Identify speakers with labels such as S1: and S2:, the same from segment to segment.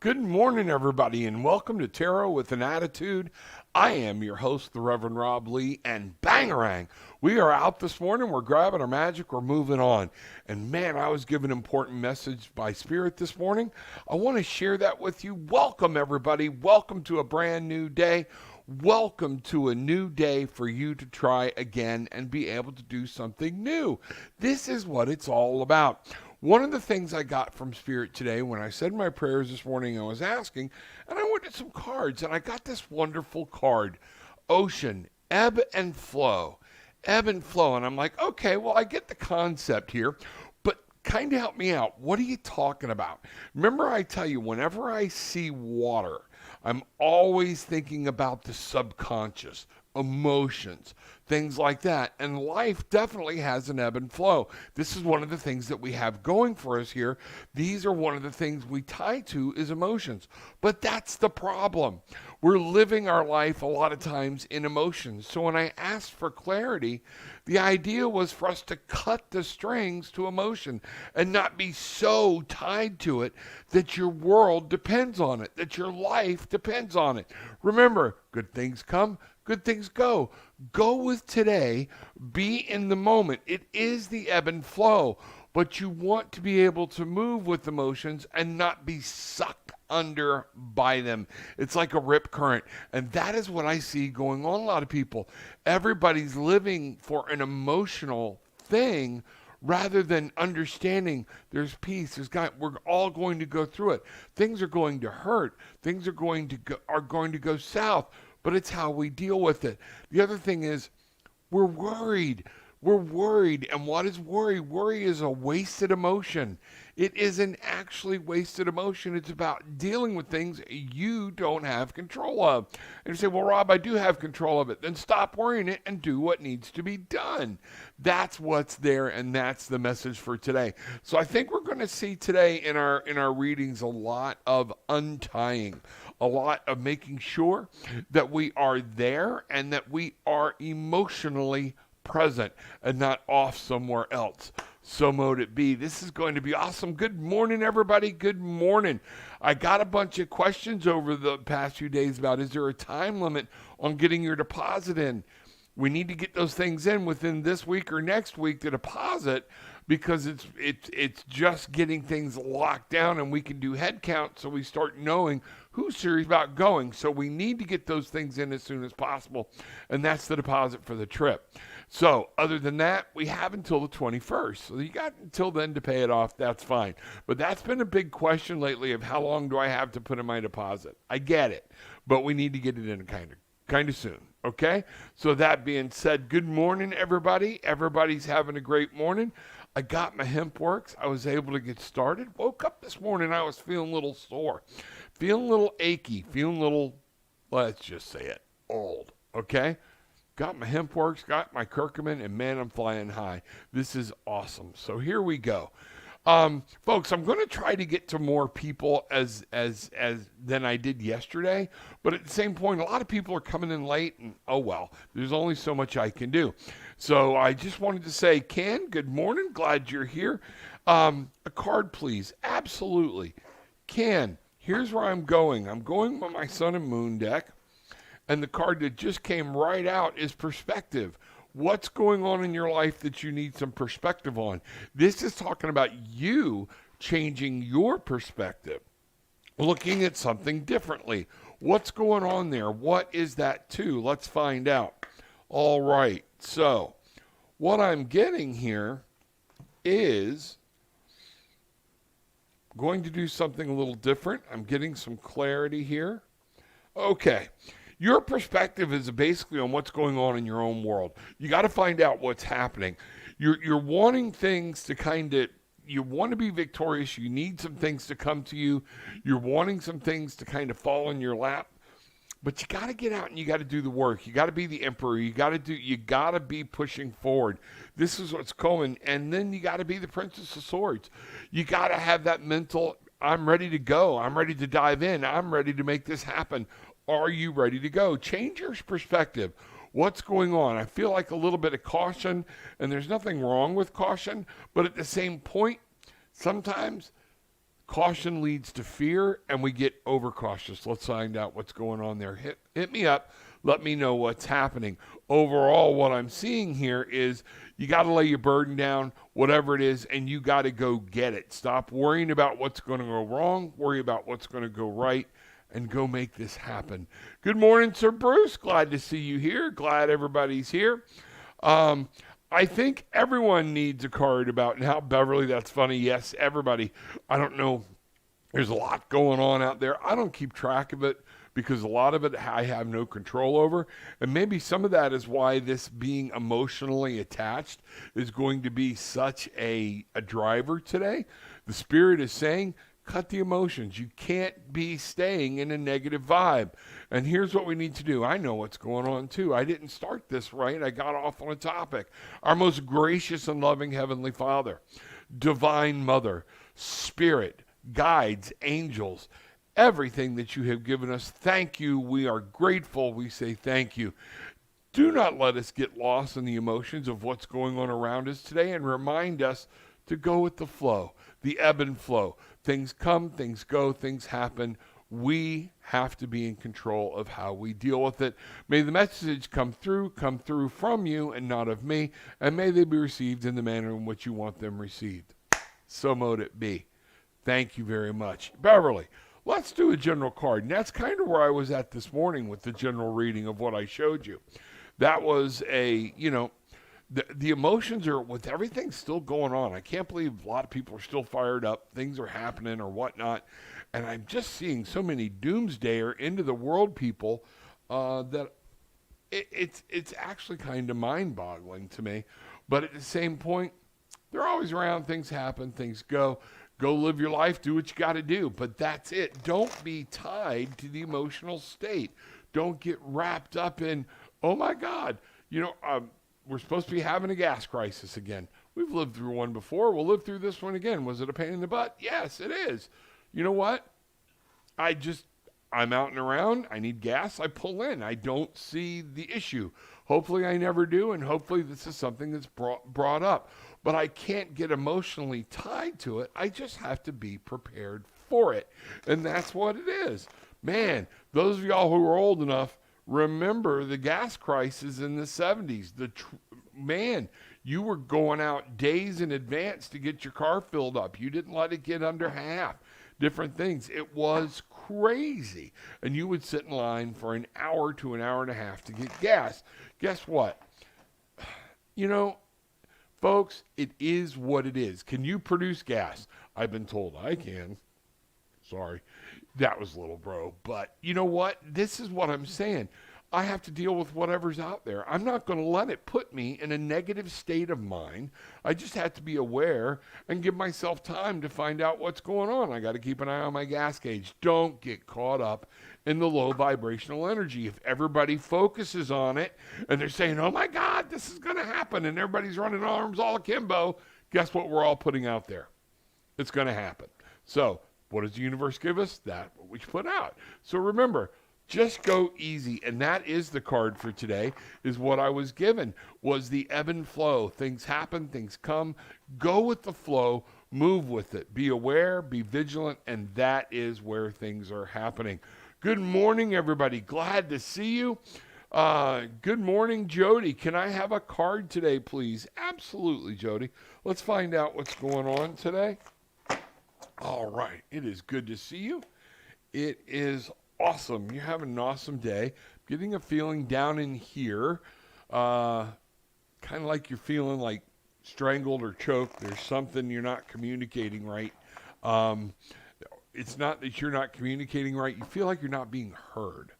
S1: Good morning, everybody, and welcome to Tarot with an Attitude. I am your host, the Reverend Rob Lee, and bangarang, we are out this morning. We're grabbing our magic. We're moving on. And man, I was given an important message by Spirit this morning. I want to share that with you. Welcome, everybody. Welcome to a brand new day. Welcome to a new day for you to try again and be able to do something new. This is what it's all about. One of the things I got from Spirit today when I said my prayers this morning, I was asking, and I went to some cards, and I got this wonderful card, Ocean, Ebb and Flow. Ebb and flow. And I'm like, okay, well, I get the concept here, but kind of help me out. What are you talking about? Remember, I tell you, whenever I see water, I'm always thinking about the subconscious, emotions, things like that. And life definitely has an ebb and flow. This is one of the things that we have going for us here. These are one of the things we tie to is emotions. But that's the problem. We're living our life a lot of times in emotions. So when I asked for clarity, the idea was for us to cut the strings to emotion and not be so tied to it that your world depends on it, that your life depends on it. Remember, good things come, good things go. Go with today. Be in the moment. It is the ebb and flow, but you want to be able to move with emotions and not be sucked under by them. It's like a rip current. And that is what I see going on a lot of people. Everybody's living for an emotional thing rather than understanding there's peace, we're all going to go through it. Things are going to hurt. Things are going to go south, but it's how we deal with it. The other thing is we're worried. We're worried. And what is worry? Worry is a wasted emotion. It isn't actually wasted emotion. It's about dealing with things you don't have control of. And you say, well, Rob, I do have control of it. Then stop worrying it and do what needs to be done. That's what's there, and that's the message for today. So I think we're going to see today in our readings a lot of untying, a lot of making sure that we are there and that we are emotionally present and not off somewhere else. So mote it be. This is going to be awesome. Good morning, everybody. Good morning. I got a bunch of questions over the past few days about, is there a time limit on getting your deposit in? We need to get those things in within this week or next week, the deposit, because it's just getting things locked down, and we can do head count so we start knowing who's serious about going. So we need to get those things in as soon as possible, and that's the deposit for the trip. So other than that, we have until the 21st. So you got until then to pay it off. That's fine. But that's been a big question lately of how long do I have to put in my deposit? I get it, but we need to get it in kind of soon. Okay? So that being said, good morning, everybody. Everybody's having a great morning. I got my hemp works. I was able to get started. Woke up this morning, I was feeling a little sore, feeling a little achy, feeling a little, let's just say it, old. Okay? Got my hemp works, got my curcumin, and man, I'm flying high. This is awesome. So here we go. Folks, I'm going to try to get to more people as than I did yesterday, but at the same point, a lot of people are coming in late, and oh well, there's only so much I can do. So I just wanted to say, Ken, good morning, glad you're here. A card, please. Absolutely. Ken, here's where I'm going. I'm going with my Sun and Moon deck, and the card that just came right out is perspective. What's going on in your life that you need some perspective on? This is talking about you changing your perspective, looking at something differently. What's going on there? What is that too? Let's find out. All right. So what I'm getting here is going to do something a little different. I'm getting some clarity here. Okay. Your perspective is basically on what's going on in your own world. You got to find out what's happening. You're wanting things to you want to be victorious. You need some things to come to you. You're wanting some things to kind of fall in your lap. But you got to get out and you got to do the work. You got to be the emperor. You got to be pushing forward. This is what's coming. And then you got to be the Princess of Swords. You got to have that mental, I'm ready to go. I'm ready to dive in. I'm ready to make this happen. Are you ready to go? Change your perspective. What's going on? I feel like a little bit of caution, and there's nothing wrong with caution, but at the same point, sometimes Caution leads to fear, and we get overcautious. Let's find out what's going on there. Hit me up. Let me know what's happening. Overall, what I'm seeing here is you got to lay your burden down, whatever it is, and you got to go get it. Stop worrying about what's going to go wrong. Worry about what's going to go right, and go make this happen. Good morning, Sir Bruce. Glad to see you here. Glad everybody's here. I think everyone needs a card about how Beverly, that's funny. Yes, everybody. I don't know. There's a lot going on out there. I don't keep track of it because a lot of it I have no control over. And maybe some of that is why this being emotionally attached is going to be such a driver today. The Spirit is saying, cut the emotions. You can't be staying in a negative vibe. And here's what we need to do. I know what's going on too. I didn't start this right. I got off on a topic. Our most gracious and loving Heavenly Father, Divine Mother, Spirit, guides, angels, everything that you have given us. Thank you. We are grateful. We say thank you. Do not let us get lost in the emotions of what's going on around us today, and remind us to go with the flow, the ebb and flow. Things come, things go, things happen. We have to be in control of how we deal with it. May the message come through from you and not of me, and may they be received in the manner in which you want them received. So mote it be. Thank you very much. Beverly, let's do a general card. And that's kind of where I was at this morning with the general reading of what I showed you. That was the emotions are, with everything still going on. I can't believe a lot of people are still fired up. Things are happening or whatnot. And I'm just seeing so many doomsdayer into the world people that it's actually kind of mind-boggling to me. But at the same point, they're always around. Things happen. Things go. Go live your life. Do what you got to do. But that's it. Don't be tied to the emotional state. Don't get wrapped up in, oh, my God, we're supposed to be having a gas crisis again. We've lived through one before. We'll live through this one again. Was it a pain in the butt? Yes, it is. You know what? I'm out and around. I need gas. I pull in. I don't see the issue. Hopefully I never do, and hopefully this is something that's brought up. But I can't get emotionally tied to it. I just have to be prepared for it. And that's what it is. Man, those of y'all who are old enough, remember the gas crisis in the 70s. Man, you were going out days in advance to get your car filled up. You didn't let it get under half. Different things. It was crazy. And you would sit in line for an hour to an hour and a half to get gas. Guess what? Folks, it is what it is. Can you produce gas? I've been told I can. Sorry. That was little bro. But you know what? This is what I'm saying. I have to deal with whatever's out there. I'm not going to let it put me in a negative state of mind. I just have to be aware and give myself time to find out what's going on. I got to keep an eye on my gas gauge. Don't get caught up in the low vibrational energy. If everybody focuses on it and they're saying, oh my God, this is going to happen, and everybody's running arms all akimbo, guess what we're all putting out there? It's going to happen. So what does the universe give us? That what we put out. So remember, just go easy. And that is the card for today, is what I was given, was the ebb and flow. Things happen, things come. Go with the flow, move with it. Be aware, be vigilant, and that is where things are happening. Good morning, everybody. Glad to see you. Good morning, Jody. Can I have a card today, please? Absolutely, Jody. Let's find out what's going on today. All right. It is good to see you. It is awesome. You're having an awesome day. Getting a feeling down in here, kind of like you're feeling like strangled or choked. There's something you're not communicating right. It's not that you're not communicating right. You feel like you're not being heard.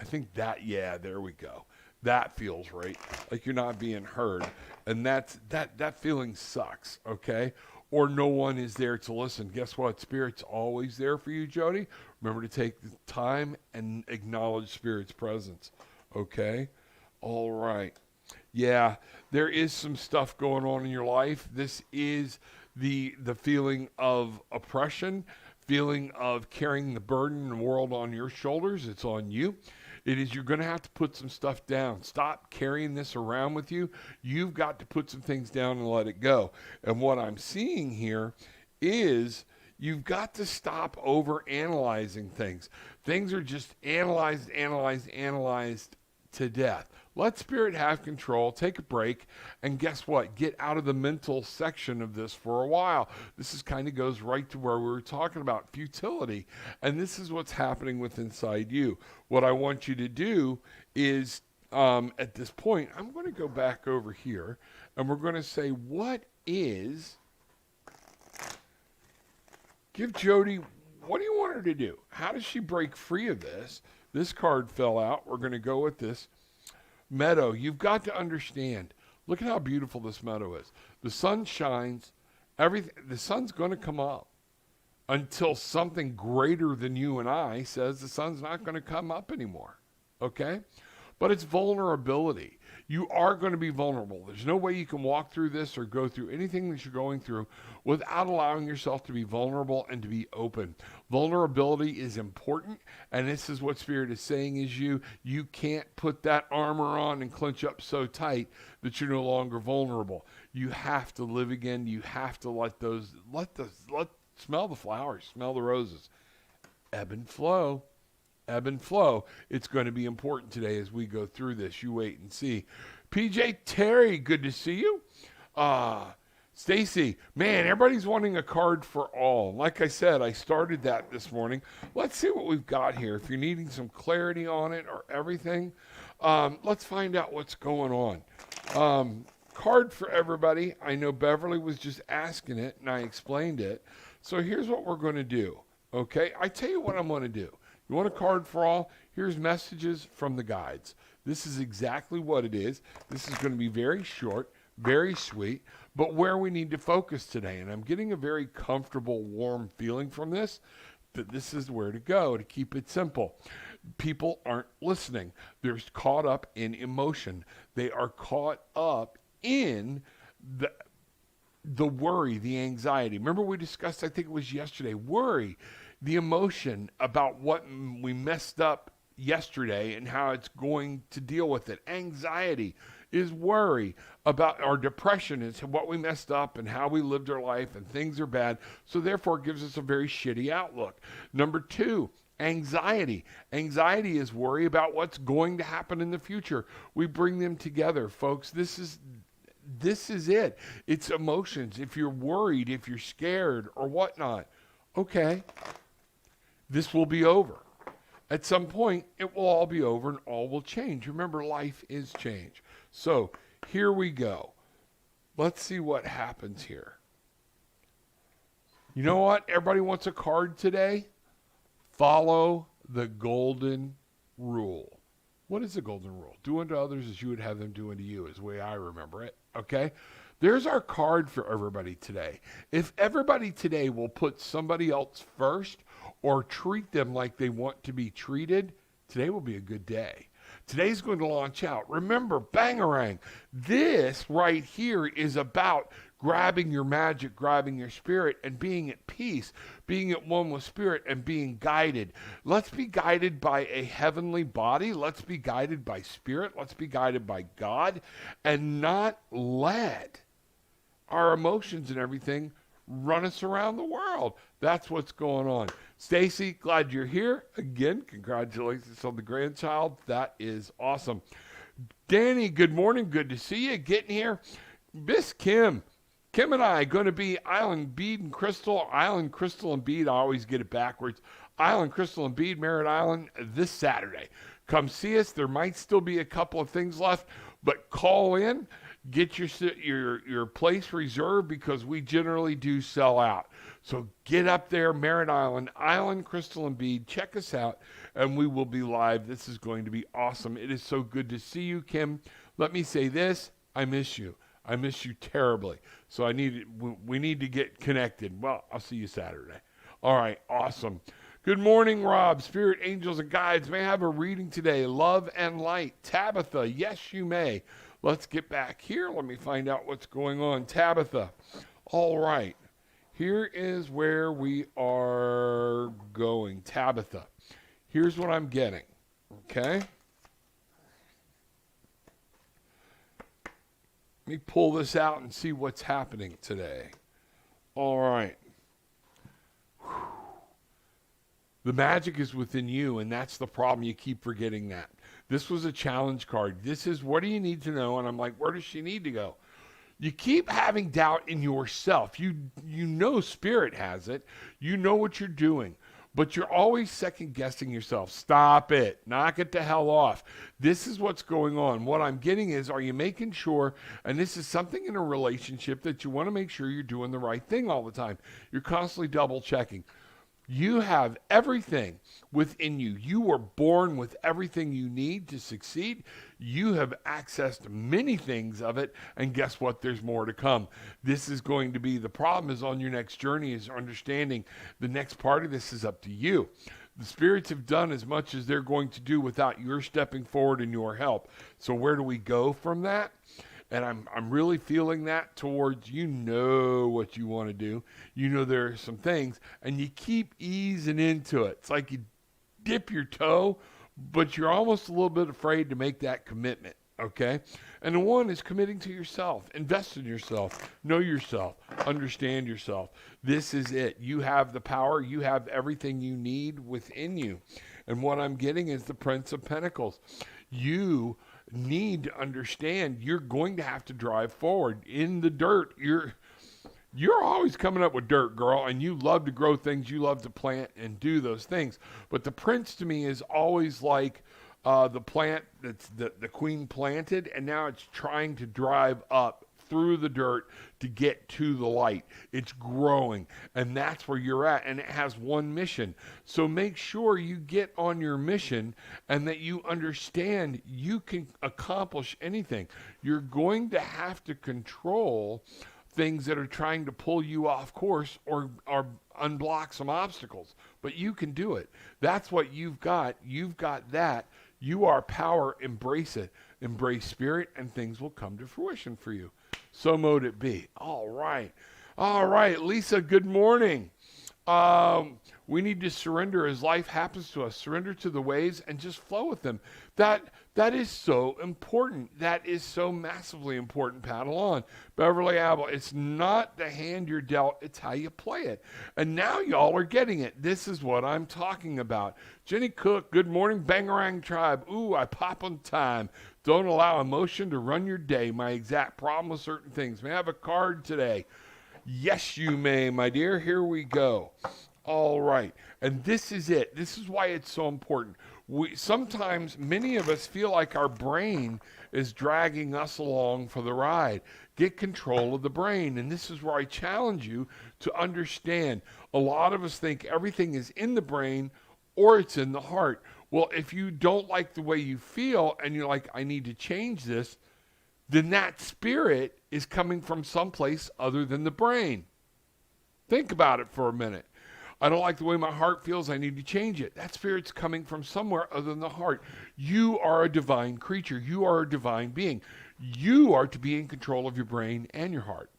S1: I think that, yeah, there we go. That feels right. Like you're not being heard. And that feeling sucks, okay? Or no one is there to listen. Guess what? Spirit's always there for you, Jody. Remember to take the time and acknowledge Spirit's presence, okay? All right. Yeah, there is some stuff going on in your life. This is the feeling of oppression, feeling of carrying the burden of the world on your shoulders. It's on you. It is, you're going to have to put some stuff down. Stop carrying this around with you. You've got to put some things down and let it go. And what I'm seeing here is You've got to stop over analyzing things. Things are just analyzed to death. Let spirit have control, take a break, and guess what? Get out of the mental section of this for a while. This is kind of goes right to where we were talking about futility, and this is what's happening with inside you. What I want you to do is, at this point, I'm going to go back over here, and we're going to say, give Jody, what do you want her to do? How does she break free of this? This card fell out. We're going to go with this. Meadow, you've got to understand. Look at how beautiful this meadow is. The sun shines. The sun's going to come up until something greater than you and I says the sun's not going to come up anymore. Okay? But it's vulnerability. You are going to be vulnerable. There's no way you can walk through this or go through anything that you're going through without allowing yourself to be vulnerable and to be open. Vulnerability is important, and this is what Spirit is saying is you can't put that armor on and clench up so tight that you're no longer vulnerable. You have to live again. You have to smell the flowers, smell the roses. Ebb and flow. Ebb and flow. It's going to be important today as we go through this. You wait and see. PJ Terry, good to see you. Stacy, man, everybody's wanting a card for all. Like I said, I started that this morning. Let's see what we've got here. If you're needing some clarity on it or everything, let's find out what's going on. Card for everybody. I know Beverly was just asking it, and I explained it. So here's what we're going to do. Okay? I tell you what I'm going to do. You want a card for all? Here's messages from the guides. This is exactly what it is. This is going to be very short, very sweet, but where we need to focus today. And I'm getting a very comfortable, warm feeling from this, that this is where to go to keep it simple. People aren't listening. They're caught up in emotion. They are caught up in the worry, the anxiety. Remember we discussed, I think it was yesterday, worry, the emotion about what we messed up yesterday and how it's going to deal with it. Anxiety is worry about our depression is what we messed up and how we lived our life and things are bad. So therefore it gives us a very shitty outlook. Number 2, anxiety. Anxiety is worry about what's going to happen in the future. We bring them together, folks. This is it. It's emotions. If you're worried, if you're scared or whatnot, okay, this will be over. At some point, it will all be over and all will change. Remember, life is change. So here we go. Let's see what happens here. You know what? Everybody wants a card today. Follow the golden rule. What is the golden rule? Do unto others as you would have them do unto you, is the way I remember it. Okay? There's our card for everybody today. If everybody today will put somebody else first or treat them like they want to be treated, today will be a good day. Today's going to launch out. Remember, Bangarang, this right here is about grabbing your magic, grabbing your spirit, and being at peace, being at one with spirit, and being guided. Let's be guided by a heavenly body. Let's be guided by spirit. Let's be guided by God, and not let our emotions and everything run us around the world. That's what's going on. Stacy, glad you're here. Again, congratulations on the grandchild. That is awesome. Danny, good morning. Good to see you. Getting here. Miss Kim and I going to be Island Bead and Crystal. Island Crystal and Bead. I always get it backwards. Island Crystal and Bead, Merritt Island, this Saturday. Come see us. There might still be a couple of things left, but call in. Get your place reserved because we generally do sell out. So get up there, Merritt Island, Island, Crystal and Bead. Check us out, and we will be live. This is going to be awesome. It is so good to see you, Kim. Let me say this. I miss you. I miss you terribly. So we need to get connected. Well, I'll see you Saturday. All right, awesome. Good morning, Rob. Spirit, angels, and guides. May I have a reading today? Love and light. Tabitha, yes, you may. Let's get back here. Let me find out what's going on. Tabitha. All right. Here is where we are going. Tabitha. Here's what I'm getting. Okay? Let me pull this out and see what's happening today. All right. The magic is within you, and that's the problem. You keep forgetting that. This was a challenge card. This is what do you need to know? And I'm like, where does she need to go? You keep having doubt in yourself. You know spirit has it. You know what you're doing. But you're always second guessing yourself. Stop it. Knock it the hell off. This is what's going on. What I'm getting is, are you making sure, and this is something in a relationship that you want to make sure you're doing the right thing all the time. You're constantly double checking. You have everything within you. You were born with everything you need to succeed. You have accessed many things of it, and guess what? There's more to come. This is going to be the problem is on your next journey is understanding the next part of this is up to you. The spirits have done as much as they're going to do without your stepping forward and your help. So where do we go from that? And I'm really feeling that towards you know what you want to do. You know there are some things, and you keep easing into it. It's like you dip your toe, but you're almost a little bit afraid to make that commitment, okay? And the one is committing to yourself. Invest in yourself. Know yourself. Understand yourself. This is it. You have the power. You have everything you need within you. And what I'm getting is the Prince of Pentacles. You need to understand you're going to have to drive forward in the dirt. You're always coming up with dirt, girl, and you love to grow things. You love to plant and do those things. But the prince to me is always like the plant that's the queen planted, and now it's trying to drive up through the dirt to get to the light. It's growing, and that's where you're at, and it has one mission. So make sure you get on your mission and that you understand you can accomplish anything. You're going to have to control things that are trying to pull you off course or unblock some obstacles, but you can do it. That's what you've got. You've got that. You are power. Embrace it. Embrace spirit, and things will come to fruition for you. So mote it be. All right. All right, Lisa, good morning. We need to surrender as life happens to us. Surrender to the waves and just flow with them. That is so important. That is so massively important. Paddle on. Beverly Abel, it's not the hand you're dealt, it's how you play it. And now y'all are getting it. This is what I'm talking about. Jenny Cook, good morning. Bangarang Tribe. Ooh, I pop on time. Don't allow emotion to run your day. My exact problem with certain things. May I have a card today? Yes, you may, my dear. Here we go. All right. And this is it. This is why it's so important. Sometimes many of us feel like our brain is dragging us along for the ride. Get control of the brain. And this is where I challenge you to understand. A lot of us think everything is in the brain or it's in the heart. Well, if you don't like the way you feel and you're like, I need to change this, then that spirit is coming from someplace other than the brain. Think about it for a minute. I don't like the way my heart feels. I need to change it. That spirit's coming from somewhere other than the heart. You are a divine creature. You are a divine being. You are to be in control of your brain and your heart.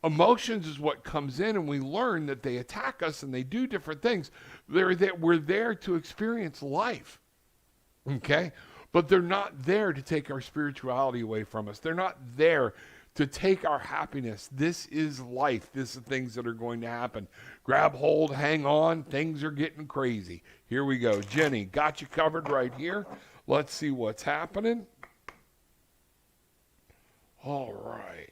S1: Emotions is what comes in, and we learn that they attack us and they do different things. We're there to experience life, okay? But they're not there to take our spirituality away from us. They're not there to take our happiness. This is life. This is things that are going to happen. Grab hold, hang on. Things are getting crazy. Here we go. Jenny, got you covered right here. Let's see what's happening. All right.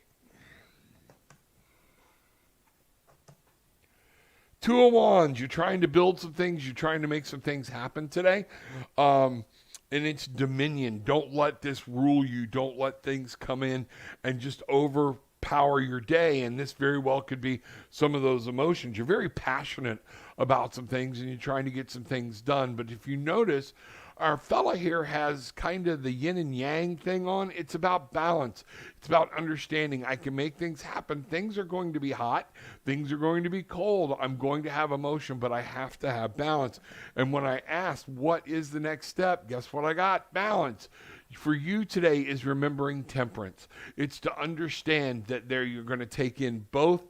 S1: Two of Wands. You're trying to build some things. You're trying to make some things happen today. And it's dominion. Don't let this rule you. Don't let things come in and just overpower your day. And this very well could be some of those emotions. You're very passionate about some things and you're trying to get some things done. But if you notice, our fella here has kind of the yin and yang thing on. It's about balance. It's about understanding I can make things happen. Things are going to be hot. Things are going to be cold. I'm going to have emotion, but I have to have balance. And when I asked, what is the next step? Guess what I got? Balance. For you today is remembering temperance. It's to understand that there you're going to take in both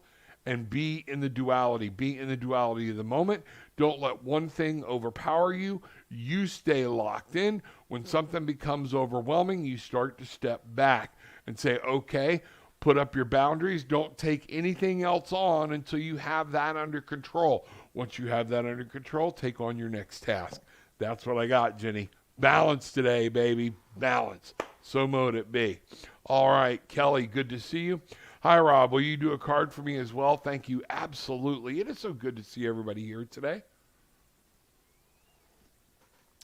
S1: and be in the duality. Be in the duality of the moment. Don't let one thing overpower you. You stay locked in. When something becomes overwhelming, you start to step back and say, okay, Put up your boundaries. Don't take anything else on until you have that under control. Once you have that under control, take on your next task. That's what I got, Jenny. Balance today, baby. Balance. So mote it be. All right, Kelly, good to see you. Hi, Rob. Will you do a card for me as well? Thank you. Absolutely. It is so good to see everybody here today.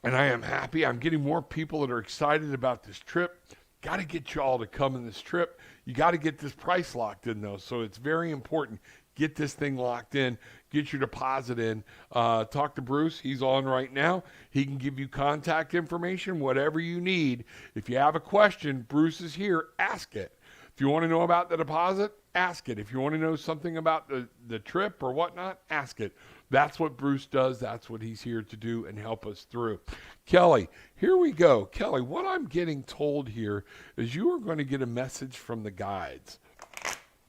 S1: And I am happy. I'm getting more people that are excited about this trip. Got to get y'all to come in this trip. You got to get this price locked in, though. So it's very important. Get this thing locked in. Get your deposit in. Talk to Bruce. He's on right now. He can give you contact information, whatever you need. If you have a question, Bruce is here. Ask it. If you want to know about the deposit, ask it. If you want to know something about the trip or whatnot, ask it. That's what Bruce does. That's what he's here to do and help us through. Kelly, here we go. Kelly, what I'm getting told here is you are going to get a message from the guides.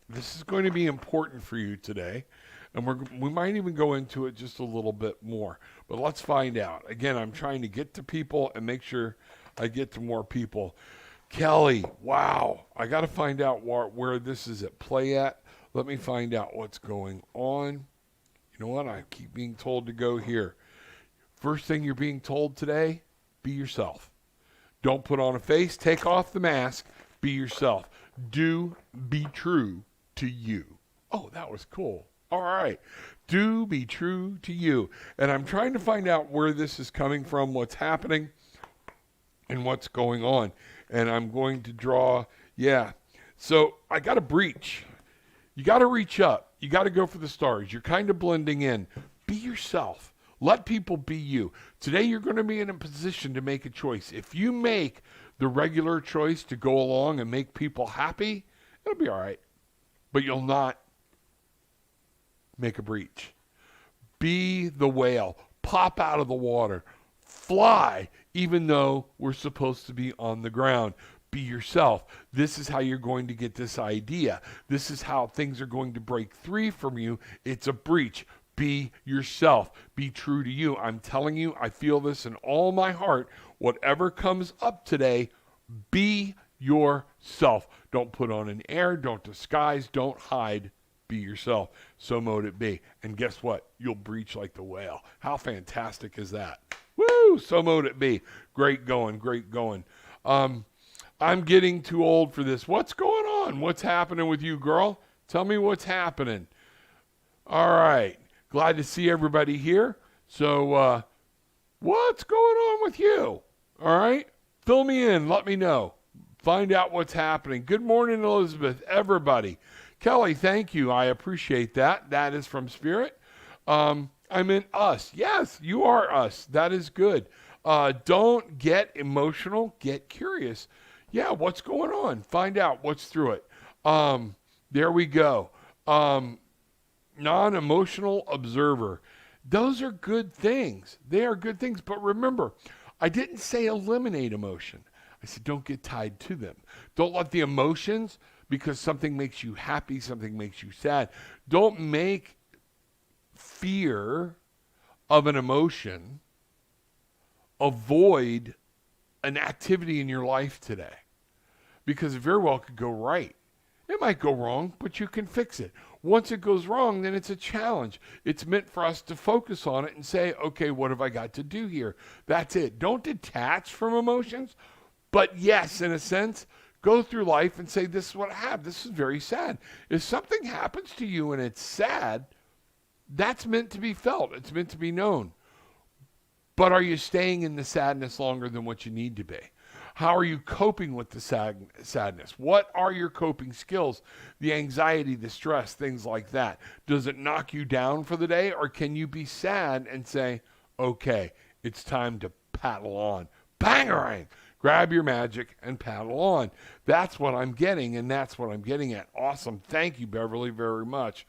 S1: This is going to be important for you today, and we might even go into it just a little bit more. But let's find out. Again, I'm trying to get to people and make sure I get to more people. Kelly, wow. I got to find out where this is at play at. Let me find out what's going on. You know what? I keep being told to go here. First thing you're being told today, be yourself. Don't put on a face. Take off the mask. Be yourself. Do be true to you. Oh, that was cool. All right. Do be true to you. And I'm trying to find out where this is coming from, what's happening, and what's going on. And I'm going to draw, So I got to breach. You got to reach up. You got to go for the stars. You're kind of blending in. Be yourself. Let people be you. Today you're going to be in a position to make a choice. If you make the regular choice to go along and make people happy, it'll be all right. But you'll not make a breach. Be the whale. Pop out of the water. Fly, even though we're supposed to be on the ground. Be yourself. This is how you're going to get this idea. This is how things are going to break free from you. It's a breach. Be yourself. Be true to you. I'm telling you, I feel this in all my heart. Whatever comes up today, be yourself. Don't put on an air. Don't disguise. Don't hide. Be yourself. So mote it be. And guess what? You'll breach like the whale. How fantastic is that? Woo! So mote it be. Great going. Great going. I'm getting too old for this. What's going on? What's happening with you, girl? Tell me what's happening. All right. Glad to see everybody here. So, what's going on with you? All right? Fill me in. Let me know. Find out what's happening. Good morning, Elizabeth. Everybody. Kelly, thank you. I appreciate that. That is from Spirit. I'm in us. Yes, you are us. That is good. Don't get emotional. Get curious. Yeah, what's going on? Find out what's through it. There we go. Non-emotional observer. Those are good things. They are good things. But remember, I didn't say eliminate emotion. I said don't get tied to them. Don't let the emotions, because something makes you happy, something makes you sad. Don't make fear of an emotion avoid an activity in your life today, because it very well could go right. It might go wrong, but you can fix it. Once it goes wrong, then it's a challenge. It's meant for us to focus on it and say, okay, what have I got to do here? That's it. Don't detach from emotions, but yes, in a sense, go through life and say, this is what I have. This is very sad. If something happens to you and it's sad, that's meant to be felt. It's meant to be known. But are you staying in the sadness longer than what you need to be? How are you coping with the sadness? What are your coping skills? The anxiety, the stress, things like that. Does it knock you down for the day, or can you be sad and say, okay, it's time to paddle on. Bangarang! Grab your magic and paddle on. That's what I'm getting, and that's what I'm getting at. Awesome. Thank you, Beverly, very much.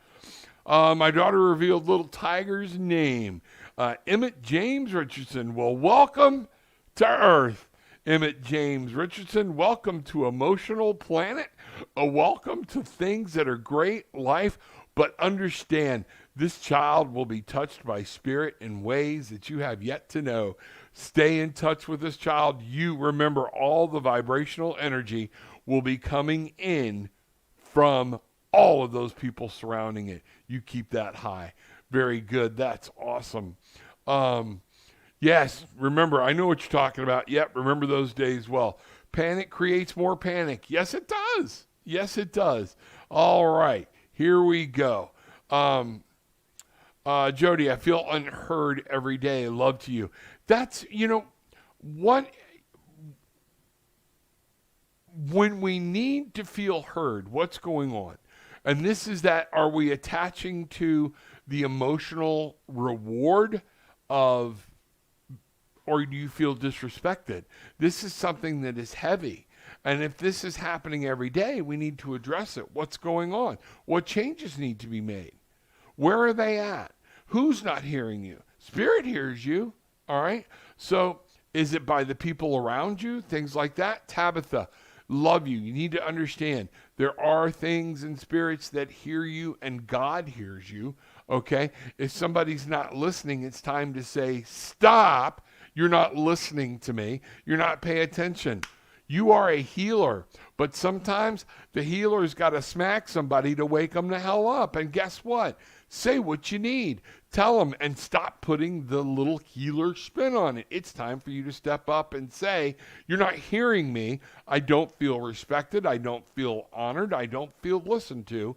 S1: My daughter revealed little tiger's name. Emmett James Richardson. Well, welcome to Earth. Emmett James Richardson, welcome to Emotional Planet. Welcome to things that are great life, but understand this child will be touched by Spirit in ways that you have yet to know. Stay in touch with this child. You remember all the vibrational energy will be coming in from all of those people surrounding it. You keep that high. Very good. That's awesome. Yes, remember, I know what you're talking about. Yep, remember those days well. Panic creates more panic. Yes, it does. Yes, it does. All right, here we go. Jody, I feel unheard every day. Love to you. That's, what, when we need to feel heard, what's going on? And this is that, are we attaching to the emotional reward of, or do you feel disrespected? This is something that is heavy. And if this is happening every day, we need to address it. What's going on? What changes need to be made? Where are they at? Who's not hearing you? Spirit hears you, all right? So is it by the people around you? Things like that. Tabitha, love you. You need to understand there are things and spirits that hear you and God hears you, okay? If somebody's not listening, it's time to say, stop. You're not listening to me. You're not paying attention. You are a healer, but sometimes the healer's got to smack somebody to wake them the hell up. And guess what? Say what you need. Tell them and stop putting the little healer spin on it. It's time for you to step up and say, you're not hearing me. I don't feel respected. I don't feel honored. I don't feel listened to.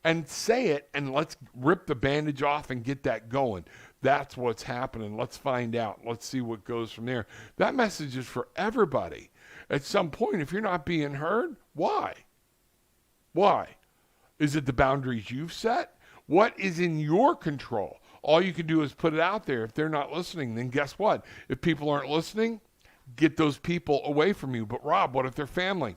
S1: And say it, and let's rip the bandage off and get that going. That's what's happening. Let's find out. Let's see what goes from there. That message is for everybody. At some point, if you're not being heard, why? Why? Is it the boundaries you've set? What is in your control? All you can do is put it out there. If they're not listening, then guess what? If people aren't listening, get those people away from you. But Rob, what if they're family?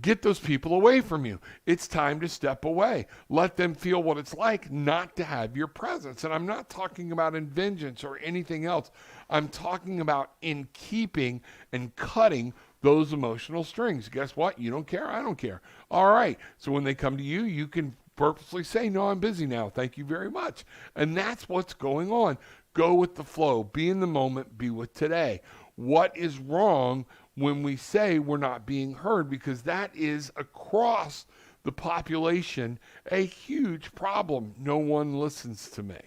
S1: Get those people away from you. It's time to step away. Let them feel what it's like not to have your presence. And I'm not talking about in vengeance or anything else. I'm talking about in keeping and cutting those emotional strings. Guess what? You don't care. I don't care. All right. So when they come to you, you can purposely say, no, I'm busy now. Thank you very much. And that's what's going on. Go with the flow. Be in the moment. Be with today. What is wrong when we say we're not being heard? Because that is across the population a huge problem. No one listens to me.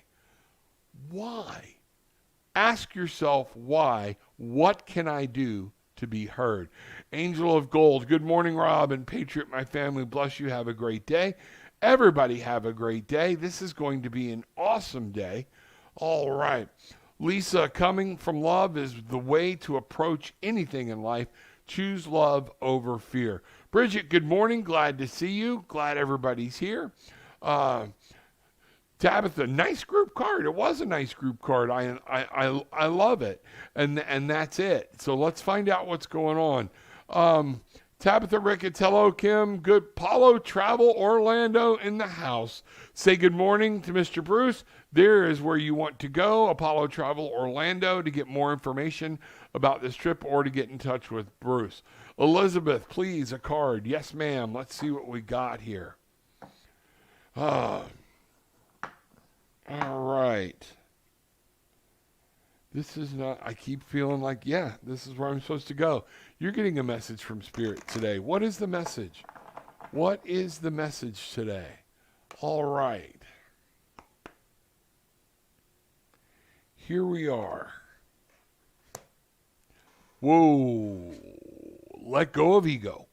S1: Why? Ask yourself why. What can I do to be heard? Angel of Gold, good morning, Rob and Patriot, my family. Bless you. Have a great day. Everybody have a great day. This is going to be an awesome day. All right. Lisa, coming from love is the way to approach anything in life. Choose love over fear. Bridget, good morning. Glad to see you. Glad everybody's here. Tabitha, nice group card. It was a nice group card. I love it. And that's it. So let's find out what's going on. Tabitha Ricketts, hello, Kim. Good. Paulo Travel Orlando in the house. Say good morning to Mr. Bruce. There is where you want to go, Apollo Travel Orlando, to get more information about this trip or to get in touch with Bruce. Elizabeth, please, a card. Yes, ma'am. Let's see what we got here. All right. This is not, I keep feeling like, yeah, this is where I'm supposed to go. You're getting a message from Spirit today. What is the message? What is the message today? All right. Here we are. Whoa. Let go of ego.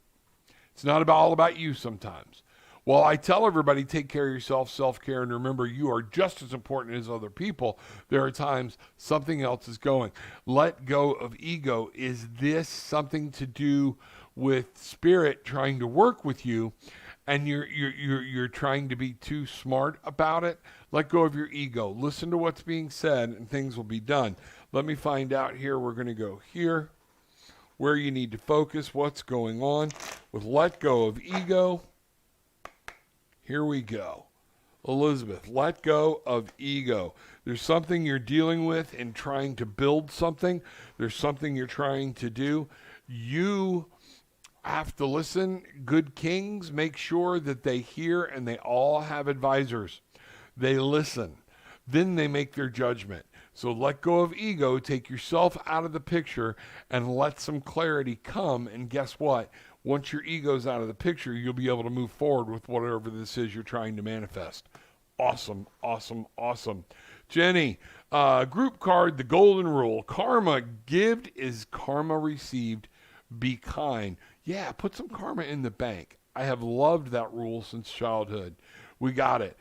S1: It's not all about you sometimes. Well, I tell everybody, take care of yourself, self-care, and remember you are just as important as other people. There are times something else is going. Let go of ego. Is this something to do with Spirit trying to work with you, and you're trying to be too smart about it? Let go of your ego. Listen to what's being said, and things will be done. Let me find out here. We're going to go here, where you need to focus, what's going on with let go of ego. Here we go. Elizabeth, let go of ego. There's something you're dealing with in trying to build something. There's something you're trying to do. You have to listen. Good kings make sure that they hear, and they all have advisors. They listen. Then they make their judgment. So let go of ego. Take yourself out of the picture and let some clarity come. And guess what? once your ego's out of the picture, you'll be able to move forward with whatever this is you're trying to manifest. Awesome, awesome, awesome. Jenny, group card, the golden rule. Karma given is karma received. Be kind. Yeah, put some karma in the bank. I have loved that rule since childhood. We got it.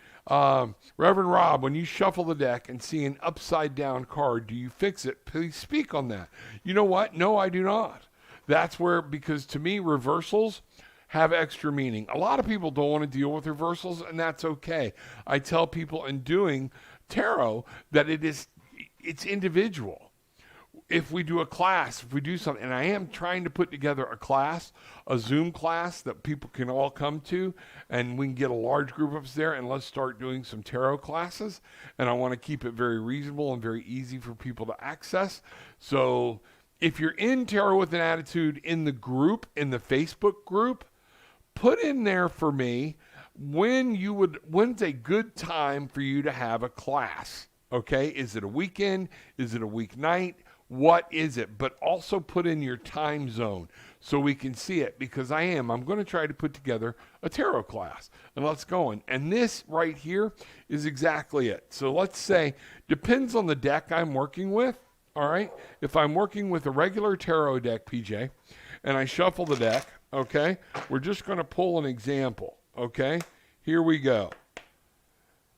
S1: Reverend Rob, when you shuffle the deck and see an upside down card, do you fix it? Please speak on that. You know what? No, I do not. That's where, because to me, reversals have extra meaning. A lot of people don't want to deal with reversals, and that's okay. I tell people in doing tarot that it's individual. If we do a class, if we do something, and I am trying to put together a class, a Zoom class that people can all come to, and we can get a large group of us there, and let's start doing some tarot classes. And I want to keep it very reasonable and very easy for people to access. So if you're in Tarot with an Attitude in the group, in the Facebook group, put in there for me when's a good time for you to have a class. Okay, is it a weekend? Is it a weeknight? What is it? But also put in your time zone so we can see it, because I'm going to try to put together a tarot class, and let's go in. And this right here is exactly it. So let's say, depends on the deck I'm working with. All right. If I'm working with a regular tarot deck, PJ, and I shuffle the deck, okay, we're just going to pull an example. Okay, here we go.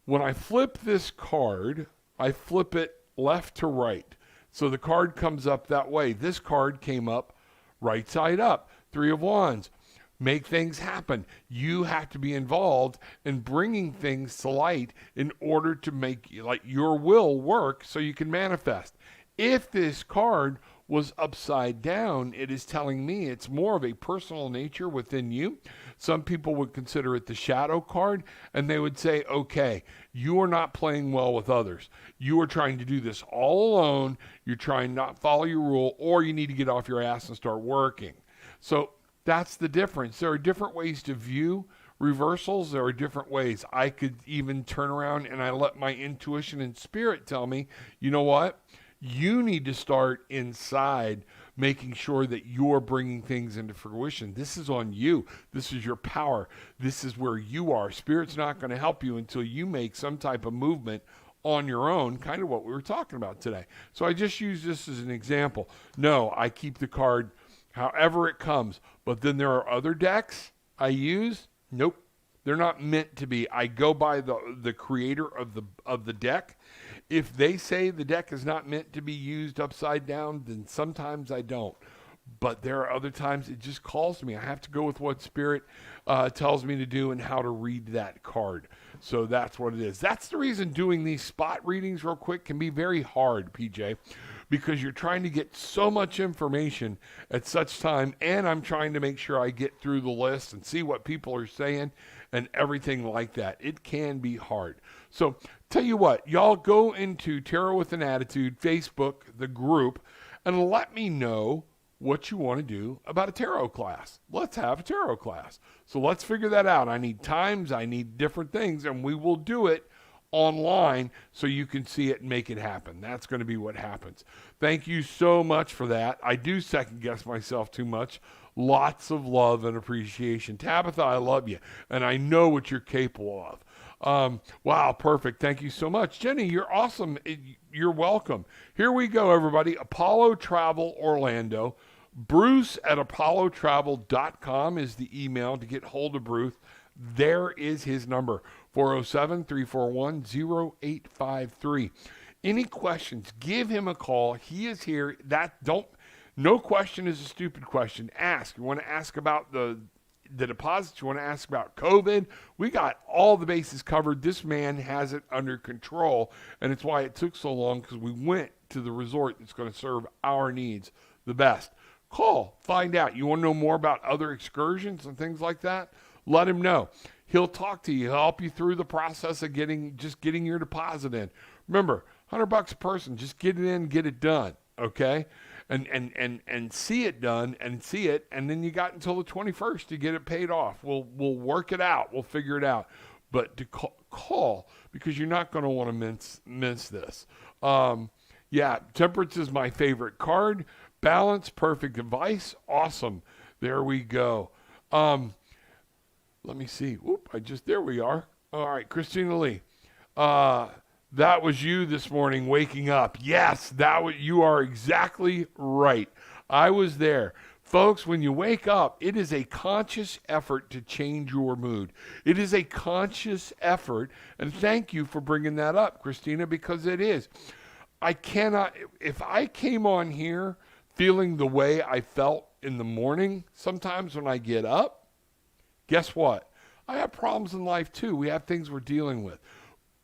S1: When I flip this card, I flip it left to right. So the card comes up that way. This card came up right side up. 3 of Wands. Make things happen. You have to be involved in bringing things to light in order to make your will work so you can manifest. If this card was upside down, it is telling me it's more of a personal nature within you. Some people would consider it the shadow card, and they would say, okay, you are not playing well with others. You are trying to do this all alone. You're trying not to follow your rule, or you need to get off your ass and start working. So that's the difference. There are different ways to view reversals. There are different ways. I could even turn around and I let my intuition and spirit tell me, you know what? You need to start inside making sure that you're bringing things into fruition. This is on you. This is your power. This is where you are. Spirit's not going to help you until you make some type of movement on your own, kind of what we were talking about today. So I just use this as an example. No, I keep the card however it comes. But then there are other decks I use. Nope. They're not meant to be. I go by the creator of the deck. If they say the deck is not meant to be used upside down, then sometimes I don't. But there are other times it just calls to me. I have to go with what Spirit tells me to do and how to read that card. So that's what it is. That's the reason doing these spot readings real quick can be very hard, PJ, because you're trying to get so much information at such time, and I'm trying to make sure I get through the list and see what people are saying and everything like that. It can be hard. So tell you what, y'all go into Tarot with an Attitude, Facebook, the group, and let me know what you want to do about a tarot class. Let's have a tarot class. So let's figure that out. I need times, I need different things, and we will do it online so you can see it and make it happen. That's going to be what happens. Thank you so much for that. I do second guess myself too much. Lots of love and appreciation. Tabitha, I love you, and I know what you're capable of. Wow, perfect. Thank you so much. Jenny, you're awesome. You're welcome. Here we go, everybody. Apollo Travel Orlando. Bruce at apollotravel.com is the email to get hold of Bruce. There is his number, 407-341-0853. Any questions, give him a call. He is here. No question is a stupid question. Ask. You want to ask about the deposits, you want to ask about COVID, we got all the bases covered. This man has it under control, and it's why it took so long, because we went to the resort that's going to serve our needs the best. Call, find out. You want to know more about other excursions and things like that? Let him know. He'll talk to you. He'll help you through the process of getting your deposit in. Remember, $100 a person, just get it in, get it done, okay? And see it done and see it, and then you got until the 21st to get it paid off. We'll work it out. We'll figure it out. But to call, because you're not going to want to miss this. Yeah, Temperance is my favorite card. Balance, perfect advice. Awesome. There we go. Let me see. Whoop, there we are. All right, Christina Lee. That was you this morning waking up. Yes, you are exactly right. I was there. Folks, when you wake up, it is a conscious effort to change your mood. It is a conscious effort, and thank you for bringing that up, Christina, because it is. If I came on here feeling the way I felt in the morning, sometimes when I get up, guess what? I have problems in life too. We have things we're dealing with.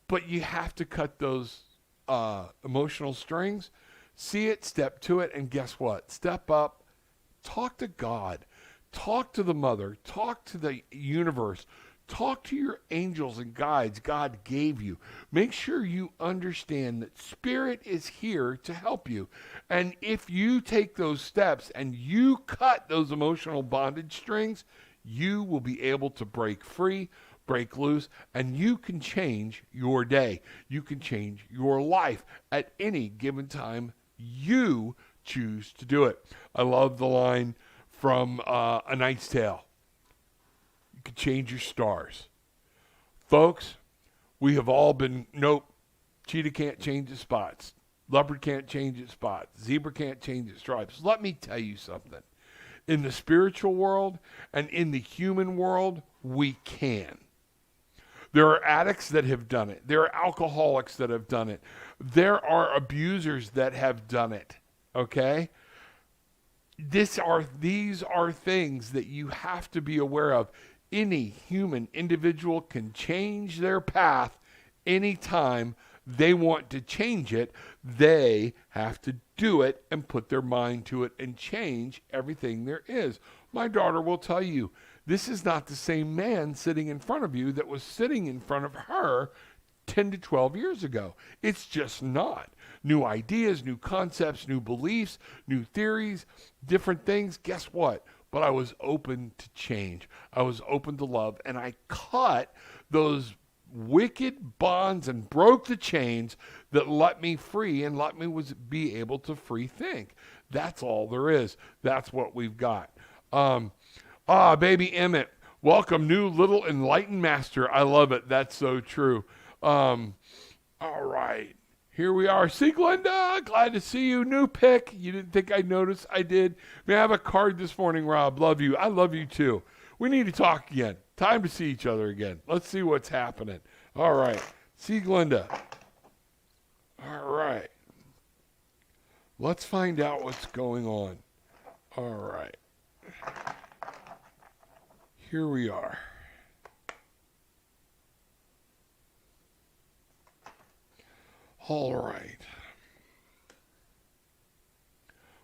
S1: But you have to cut those emotional strings, see it, step to it, and guess what? Step up. Talk to God. Talk to the Mother. Talk to the universe. Talk to your angels and guides God gave you. Make sure you understand that Spirit is here to help you. And if you take those steps and you cut those emotional bondage strings, you will be able to break free, break loose, and you can change your day. You can change your life at any given time you choose to do it. I love the line from A Knight's Tale. You can change your stars. Folks, we have all been, nope, cheetah can't change its spots. Leopard can't change its spots. Zebra can't change its stripes. Let me tell you something. In the spiritual world and in the human world, we can. There are addicts that have done it. There are alcoholics that have done it. There are abusers that have done it. Okay? These are things that you have to be aware of. Any human individual can change their path anytime they want to change it. They have to do it and put their mind to it and change everything there is. My daughter will tell you, this is not the same man sitting in front of you that was sitting in front of her 10 to 12 years ago. It's just not. New ideas, new concepts, new beliefs, new theories, different things. Guess what? But I was open to change. I was open to love, and I cut those wicked bonds and broke the chains that let me free and let me be able to free think. That's all there is. That's what we've got. Baby Emmett, welcome, new little enlightened master. I love it. That's so true. All right. Here we are. See, Glenda, glad to see you. New pick. You didn't think I'd notice. I did. May I have a card this morning, Rob? Love you. I love you too. We need to talk again. Time to see each other again. Let's see what's happening. All right. See, Glenda. All right. Let's find out what's going on. All right. Here we are. All right.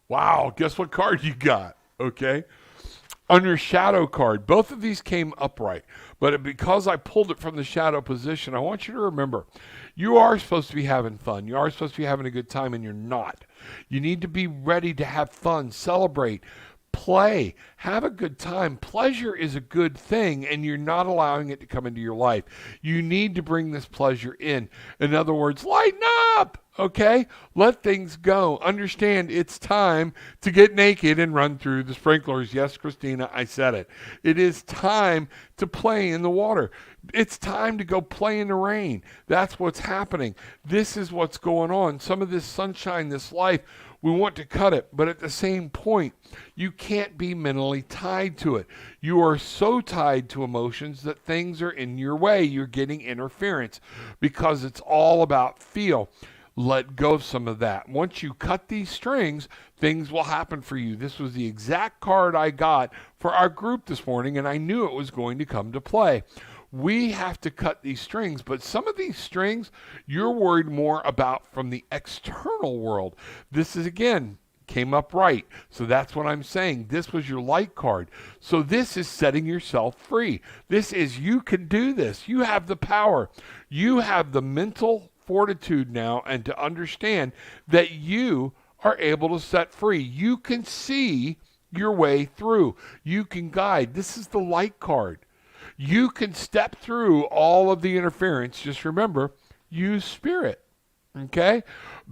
S1: Wow, guess what card you got? Okay. Under shadow card, both of these came upright, but because I pulled it from the shadow position, I want you to remember, you are supposed to be having fun. You are supposed to be having a good time, and you're not. You need to be ready to have fun, celebrate, play, have a good time. Pleasure is a good thing, and you're not allowing it to come into your life. You need to bring this pleasure in. In other words, lighten up, okay? Let things go. Understand it's time to get naked and run through the sprinklers. Yes, Christina, I said it. It is time to play in the water. It's time to go play in the rain. That's what's happening. This is what's going on. Some of this sunshine, this life, we want to cut it, but at the same point, you can't be mentally tied to it. You are so tied to emotions that things are in your way. You're getting interference because it's all about feel. Let go of some of that. Once you cut these strings, things will happen for you. This was the exact card I got for our group this morning, and I knew it was going to come to play. We have to cut these strings, but some of these strings you're worried more about from the external world. This is, again, came up right. So that's what I'm saying. This was your light card. So this is setting yourself free. This is, you can do this. You have the power. You have the mental fortitude now and to understand that you are able to set free. You can see your way through. You can guide. This is the light card. You can step through all of the interference. Just remember, use spirit, okay?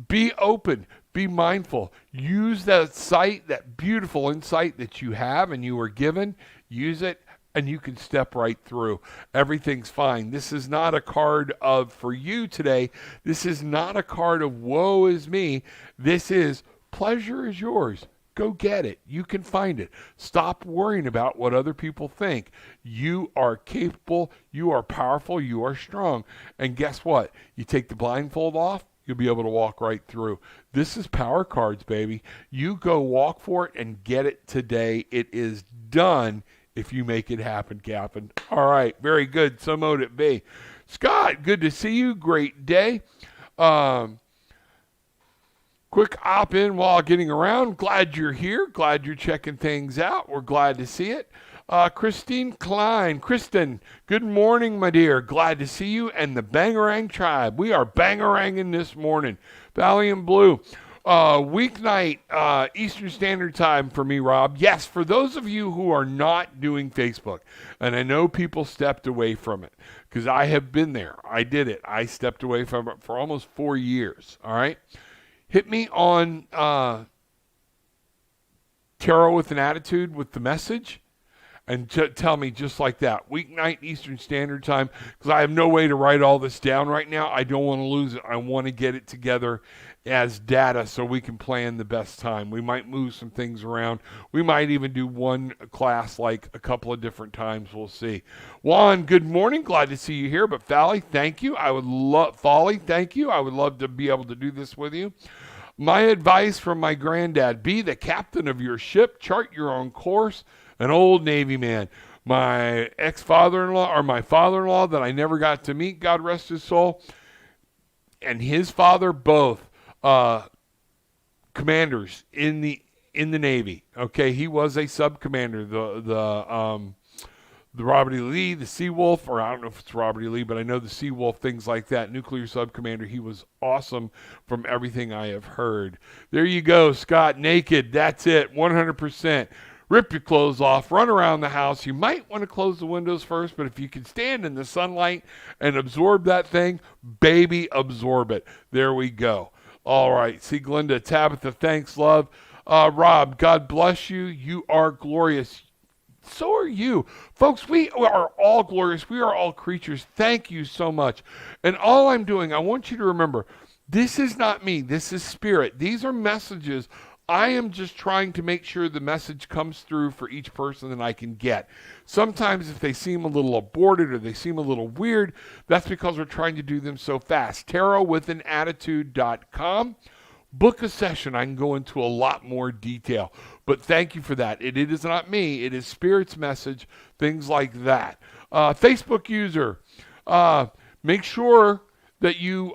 S1: Be open. Be mindful. Use that sight, that beautiful insight that you have and you were given. use it, and you can step right through. Everything's fine. This is not a card of, for you today, this is not a card of woe is me. This is pleasure is yours. Go get it. You can find it. Stop worrying about what other people think. You are capable. You are powerful. You are strong. And guess what? You take the blindfold off, you'll be able to walk right through. This is power cards, baby. You go walk for it and get it today. It is done if you make it happen, Captain. All right. Very good. So mote it be. Scott, good to see you. Great day. Quick op-in while getting around. Glad you're here. Glad you're checking things out. We're glad to see it. Christine Klein. Kristen, good morning, my dear. Glad to see you and the Bangarang tribe. We are Bangaranging this morning. Valley and Blue. Weeknight Eastern Standard Time for me, Rob. Yes, for those of you who are not doing Facebook, and I know people stepped away from it because I have been there. I did it. I stepped away from it for almost 4 years. All right. Hit me on Tarot with an Attitude with the message and tell me just like that. Weeknight Eastern Standard Time, because I have no way to write all this down right now. I don't want to lose it. I want to get it together as data so we can plan the best time. We might move some things around. We might even do one class like a couple of different times. We'll see. Juan, good morning. Glad to see you here. But Fally, thank you. Folly, thank you. I would love to be able to do this with you. My advice from my granddad, be the captain of your ship, chart your own course, an old Navy man. My ex-father-in-law, or my father-in-law that I never got to meet, God rest his soul, and his father, both commanders in the Navy. Okay, he was a sub-commander, the Robert E. Lee, the Seawolf, or I don't know if it's Robert E. Lee, but I know the Seawolf, things like that. Nuclear sub-commander. He was awesome from everything I have heard. There you go, Scott. Naked. That's it. 100%. Rip your clothes off. Run around the house. You might want to close the windows first, but if you can stand in the sunlight and absorb that thing, baby, absorb it. There we go. All right. See, Glenda, Tabitha, thanks, love. Rob, God bless you. You are glorious. So are you. Folks, we are all glorious. We are all creatures. Thank you so much. And all I'm doing, I want you to remember, this is not me. This is spirit. These are messages. I am just trying to make sure the message comes through for each person that I can get. Sometimes if they seem a little aborted or they seem a little weird, that's because we're trying to do them so fast. TarotWithAnAttitude.com. Book a session. I can go into a lot more detail. But thank you for that. It is not me. It is Spirit's message, things like that. Facebook user, make sure that you,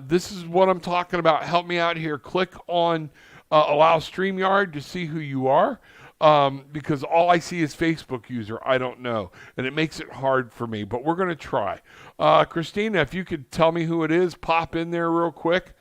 S1: this is what I'm talking about. Help me out here. Click on Allow StreamYard to see who you are. Because all I see is Facebook user. I don't know. And it makes it hard for me. But we're going to try. Christina, if you could tell me who it is, pop in there real quick.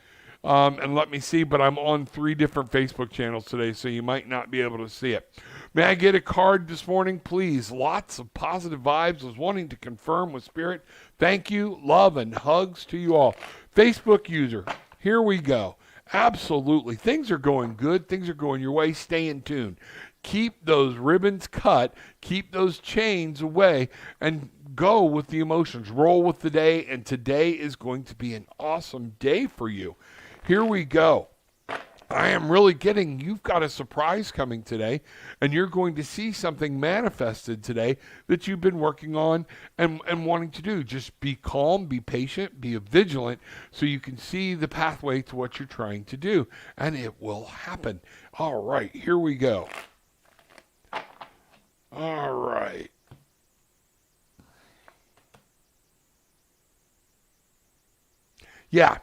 S1: And let me see, but I'm on 3 different Facebook channels today, so you might not be able to see it. May I get a card this morning, please? Lots of positive vibes. Was wanting to confirm with Spirit. Thank you, love, and hugs to you all. Facebook user, here we go. Absolutely. Things are going good. Things are going your way. Stay in tune. Keep those ribbons cut. Keep those chains away, and go with the emotions. Roll with the day, and today is going to be an awesome day for you. Here we go. I am really getting, you've got a surprise coming today, and you're going to see something manifested today that you've been working on and wanting to do. Just be calm, be patient, be vigilant, so you can see the pathway to what you're trying to do, and it will happen. All right, here we go. All right. Yeah.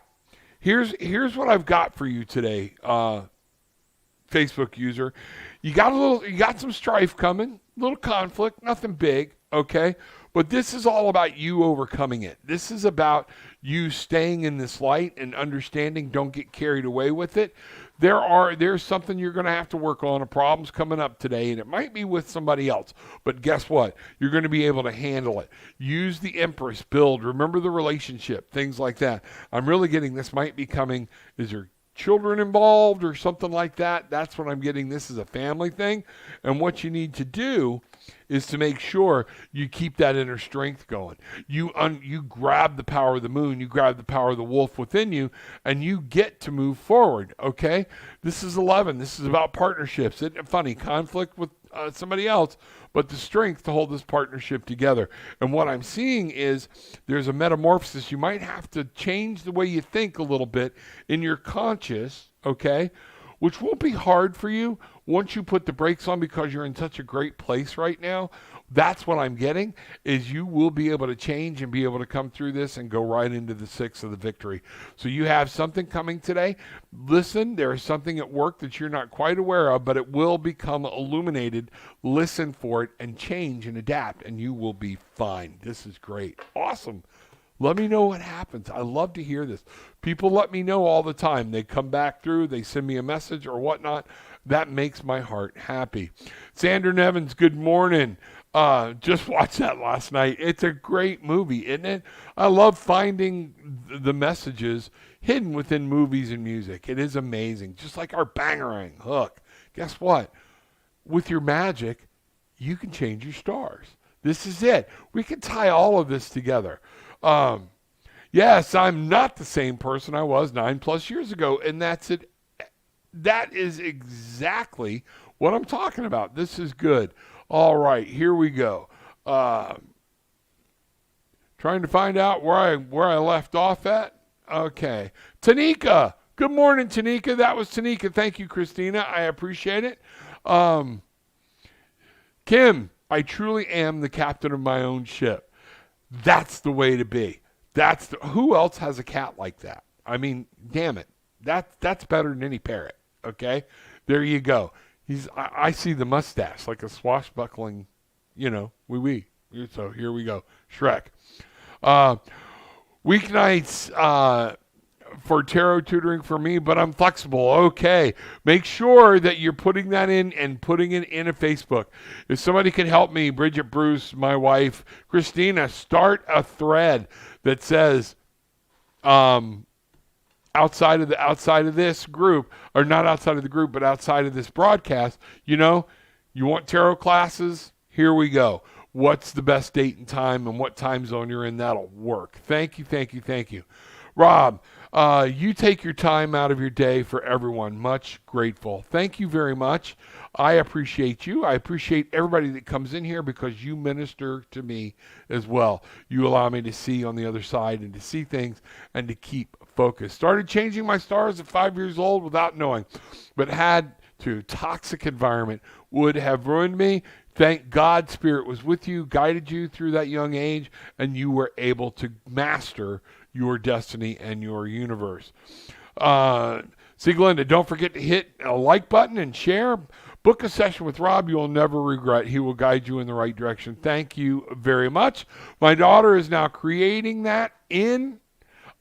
S1: Here's what I've got for you today, Facebook user. You got some strife coming, a little conflict, nothing big, okay? But this is all about you overcoming it. This is about you staying in this light and understanding. Don't get carried away with it. There's something you're going to have to work on, a problem's coming up today, and it might be with somebody else. But guess what? You're going to be able to handle it. Use the Empress, build, remember the relationship, things like that. I'm really getting this might be coming. Is there children involved or something like that, that's what I'm getting. This is a family thing. And what you need to do is to make sure you keep that inner strength going. You grab the power of the moon, you grab the power of the wolf within you, and you get to move forward, okay? This is 11. This is about partnerships. Isn't it funny? Conflict with somebody else, but the strength to hold this partnership together. And what I'm seeing is there's a metamorphosis. You might have to change the way you think a little bit in your conscious, okay? Which won't be hard for you once you put the brakes on because you're in such a great place right now. That's what I'm getting, is you will be able to change and be able to come through this and go right into the 6 of the victory. So you have something coming today. Listen, there is something at work that you're not quite aware of, but it will become illuminated. Listen for it and change and adapt, and you will be fine. This is great. Awesome. Let me know what happens. I love to hear this. People let me know all the time. They come back through, they send me a message or whatnot. That makes my heart happy. Sandra Nevins, good morning. Just watched that last night. It's a great movie, isn't it? I love finding the messages hidden within movies and music. It is amazing. Just like our Bangarang hook. Guess what? With your magic, you can change your stars. This is it. We can tie all of this together. Yes, I'm not the same person I was 9+ years ago, and that's it. That is exactly what I'm talking about. This is good. All right, here we go. Trying to find out where I left off at. Okay. Tanika. Good morning, Tanika. That was Tanika. Thank you, Christina. I appreciate it. Kim, I truly am the captain of my own ship. That's the way to be. Who else has a cat like that? I mean, damn it. That's better than any parrot. Okay? There you go. I see the mustache like a swashbuckling, wee. So here we go. Shrek. Weeknights for tarot tutoring for me, but I'm flexible. Okay. Make sure that you're putting that in and putting it in a Facebook. If somebody can help me, Bridget Bruce, my wife, Christina, start a thread that says, outside of this group, or not outside of the group, but outside of this broadcast, you want tarot classes? Here we go. What's the best date and time and what time zone you're in? That'll work. Thank you, thank you, thank you. Rob, you take your time out of your day for everyone. Much grateful. Thank you very much. I appreciate you. I appreciate everybody that comes in here because you minister to me as well. You allow me to see on the other side and to see things and to keep focused. Started changing my stars at 5 years old without knowing, but had to. Toxic environment would have ruined me. Thank God Spirit was with you, guided you through that young age, and you were able to master your destiny and your universe. Sieglinde, don't forget to hit a like button and share. Book a session with Rob. You'll never regret. He will guide you in the right direction. Thank you very much. My daughter is now creating that in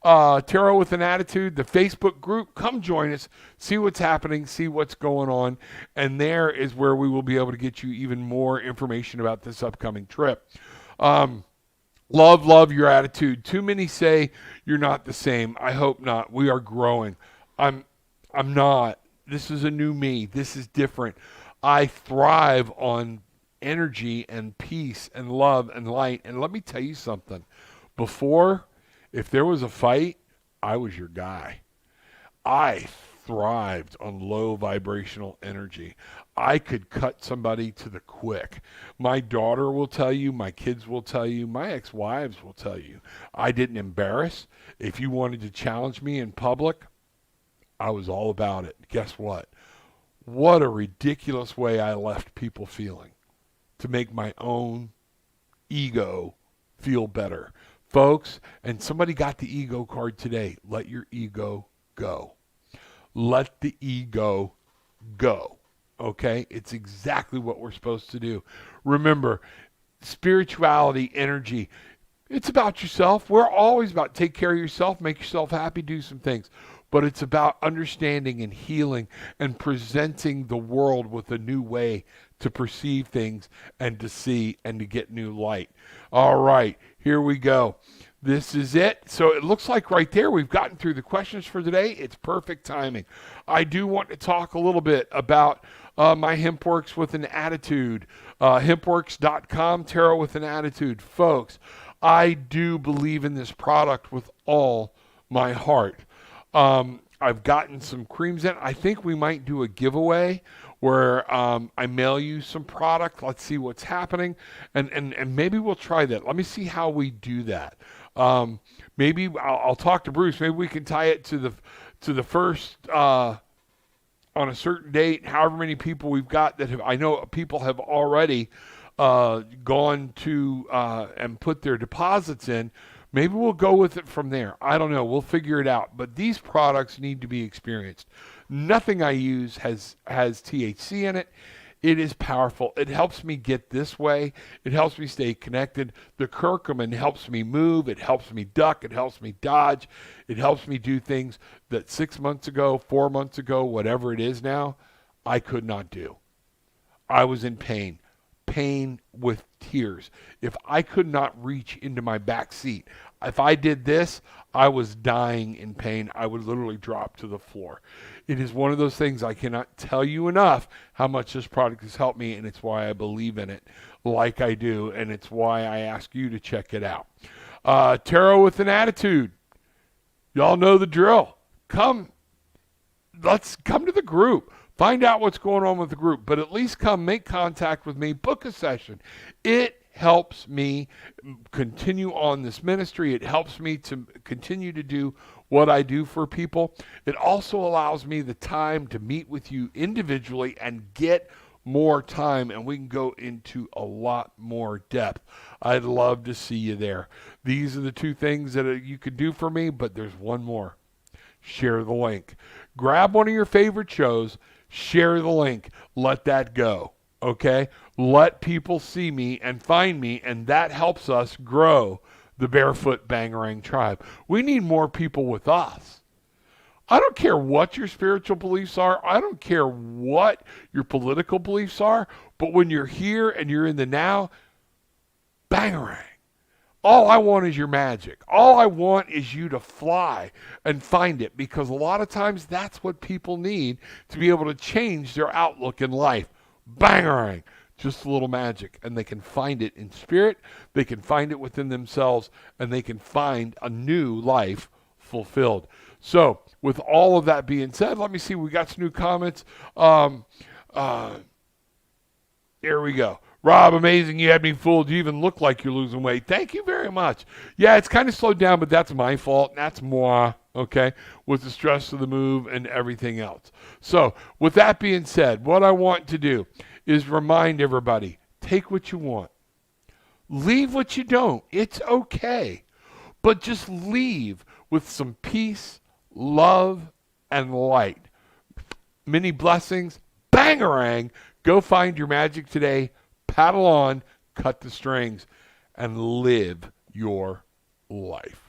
S1: Tarot with an Attitude, the Facebook group. Come join us. See what's happening. See what's going on. And there is where we will be able to get you even more information about this upcoming trip. Love your attitude. Too many say you're not the same. I hope not. We are growing. I'm not. This is a new me. This is different. I thrive on energy and peace and love and light. And let me tell you something. Before, if there was a fight, I was your guy. I thrived on low vibrational energy. I could cut somebody to the quick. My daughter will tell you, my kids will tell you, my ex-wives will tell you. I didn't embarrass. If you wanted to challenge me in public, I was all about it. Guess what? What a ridiculous way I left people feeling to make my own ego feel better. Folks, and somebody got the ego card today. Let your ego go. Let the ego go. Okay? It's exactly what we're supposed to do. Remember, spirituality, energy, it's about yourself. We're always about take care of yourself, make yourself happy, do some things. But it's about understanding and healing and presenting the world with a new way to perceive things and to see and to get new light. All right, here we go. This is it. So it looks like right there we've gotten through the questions for today. It's perfect timing. I do want to talk a little bit about my HempWorks with an Attitude. Hempworks.com, Tarot with an Attitude. Folks, I do believe in this product with all my heart. I've gotten some creams in. I think we might do a giveaway where I mail you some product. Let's see what's happening. And maybe we'll try that. Let me see how we do that. Maybe I'll talk to Bruce. Maybe we can tie it to the first on a certain date. However many people we've got that have, I know people have already gone to and put their deposits in. Maybe we'll go with it from there. I don't know. We'll figure it out. But these products need to be experienced. Nothing I use has THC in it. It is powerful. It helps me get this way. It helps me stay connected. The curcumin helps me move. It helps me duck. It helps me dodge. It helps me do things that 6 months ago, 4 months ago, whatever it is now, I could not do. I was in pain. Pain with tears. If I could not reach into my back seat, if I did this, I was dying in pain. I would literally drop to the floor. It is one of those things I cannot tell you enough how much this product has helped me, and it's why I believe in it like I do, and it's why I ask you to check it out. Tarot with an Attitude. Y'all know the drill. Let's come to the group. Find out what's going on with the group, but at least come make contact with me, book a session. It helps me continue on this ministry. It helps me to continue to do what I do for people. It also allows me the time to meet with you individually and get more time, and we can go into a lot more depth. I'd love to see you there. These are the two things that you could do for me, but there's one more. Share the link. Grab one of your favorite shows, share the link, let that go, okay? Let people see me and find me, and that helps us grow the Barefoot Bangarang tribe. We need more people with us. I don't care what your spiritual beliefs are. I don't care what your political beliefs are, but when you're here and you're in the now, Bangarang. All I want is your magic. All I want is you to fly and find it, because a lot of times that's what people need to be able to change their outlook in life. Bangarang. Just a little magic. And they can find it in spirit. They can find it within themselves. And they can find a new life fulfilled. So with all of that being said, let me see. We got some new comments. Here we go. Rob, amazing. You had me fooled. You even look like you're losing weight. Thank you very much. Yeah, it's kind of slowed down, but that's my fault. That's moi, okay, with the stress of the move and everything else. So with that being said, what I want to do is remind everybody, take what you want. Leave what you don't. It's okay. But just leave with some peace, love, and light. Many blessings. Bangarang. Go find your magic today. Paddle on, cut the strings, and live your life.